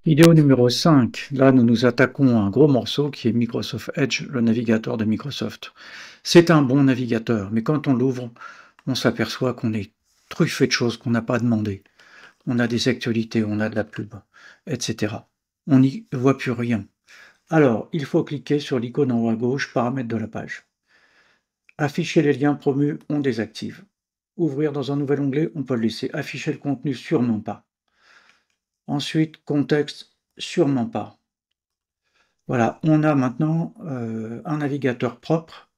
Vidéo numéro 5. Là, nous nous attaquons à un gros morceau qui est Microsoft Edge, le navigateur de Microsoft. C'est un bon navigateur, mais quand on l'ouvre, on s'aperçoit qu'on est truffé de choses qu'on n'a pas demandé. On a des actualités, on a de la pub, etc. On n'y voit plus rien. Alors, il faut cliquer sur l'icône en haut à gauche, paramètres de la page. Afficher les liens promus, on désactive. Ouvrir dans un nouvel onglet, on peut le laisser. Afficher le contenu, sûrement pas. Ensuite, contexte, sûrement pas. Voilà, on a maintenant un navigateur propre,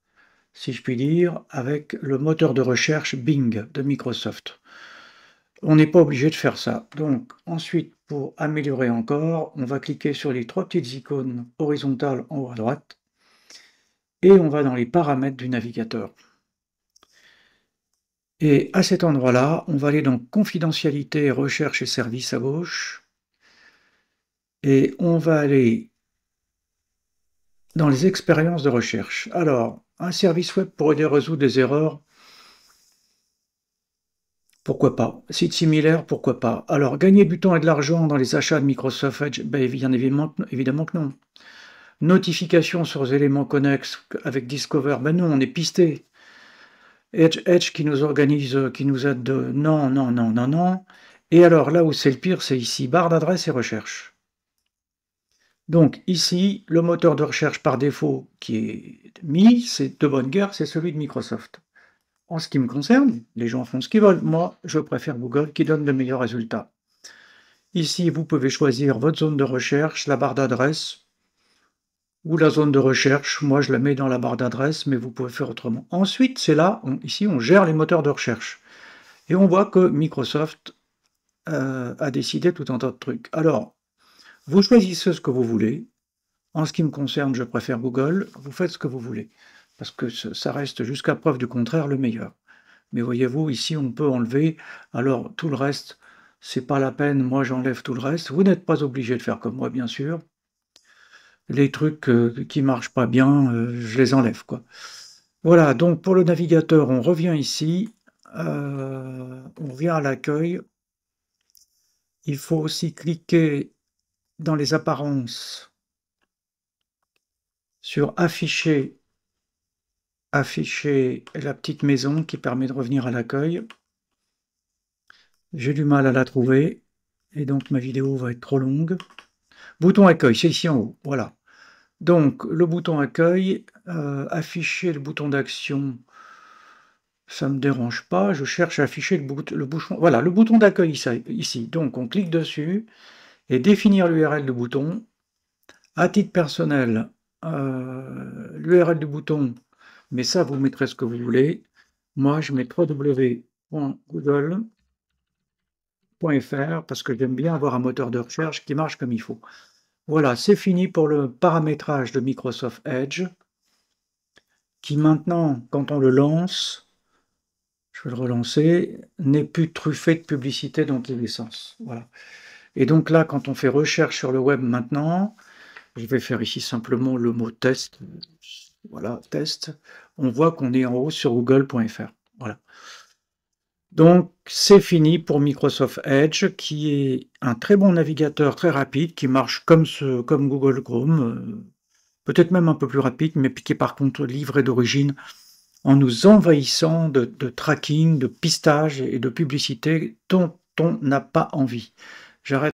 si je puis dire, avec le moteur de recherche Bing de Microsoft. On n'est pas obligé de faire ça. Donc ensuite, pour améliorer encore, on va cliquer sur les trois petites icônes horizontales en haut à droite et on va dans les paramètres du navigateur. Et à cet endroit-là, on va aller dans confidentialité, recherche et services à gauche et on va aller dans les expériences de recherche. Alors, un service web pour aider à résoudre des erreurs, pourquoi pas. Site similaire, pourquoi pas. Alors, gagner du temps et de l'argent dans les achats de Microsoft Edge, ben, bien évidemment que non. Notification sur les éléments connexes avec Discover, ben non, on est pisté. Edge qui nous organise, qui nous aide de... Non, non, non, non, non. Et alors, là où c'est le pire, c'est ici, barre d'adresse et recherche. Donc ici, le moteur de recherche par défaut qui est mis, c'est de bonne guerre, c'est celui de Microsoft. En ce qui me concerne, les gens font ce qu'ils veulent. Moi, je préfère Google qui donne de meilleurs résultats. Ici, vous pouvez choisir votre zone de recherche, la barre d'adresse, ou la zone de recherche. Moi, je la mets dans la barre d'adresse, mais vous pouvez faire autrement. Ensuite, c'est là, ici, on gère les moteurs de recherche. Et on voit que Microsoft a décidé tout un tas de trucs. Alors, vous choisissez ce que vous voulez. En ce qui me concerne, je préfère Google. Vous faites ce que vous voulez, parce que ça reste jusqu'à preuve du contraire le meilleur. Mais voyez-vous, ici, on peut enlever. Alors, tout le reste, c'est pas la peine. Moi, j'enlève tout le reste. Vous n'êtes pas obligé de faire comme moi, bien sûr. Les trucs qui marchent pas bien, je les enlève, quoi. Voilà, donc pour le navigateur, on revient ici. On revient à l'accueil. Il faut aussi cliquer dans les apparences sur afficher la petite maison qui permet de revenir à l'accueil. J'ai du mal à la trouver et donc ma vidéo va être trop longue. Bouton accueil, c'est ici en haut, voilà. Donc le bouton accueil, afficher le bouton d'action, ça ne me dérange pas. Je cherche à afficher le bouton, voilà, le bouton d'accueil ici. Donc on clique dessus et définir l'URL du bouton. À titre personnel, l'URL du bouton, mais ça vous mettrez ce que vous voulez. Moi je mets www.google.fr parce que j'aime bien avoir un moteur de recherche qui marche comme il faut. Voilà, c'est fini pour le paramétrage de Microsoft Edge, qui maintenant, quand on le lance, je vais le relancer, n'est plus truffé de publicité dans tous les sens. Voilà. Et donc là, quand on fait recherche sur le web maintenant, je vais faire ici simplement le mot test. Voilà, test. On voit qu'on est en haut sur google.fr. Voilà. Donc, c'est fini pour Microsoft Edge, qui est un très bon navigateur, très rapide, qui marche comme Google Chrome, peut-être même un peu plus rapide, mais qui est par contre livré d'origine en nous envahissant de tracking, de pistage et de publicité dont on n'a pas envie. J'arrête.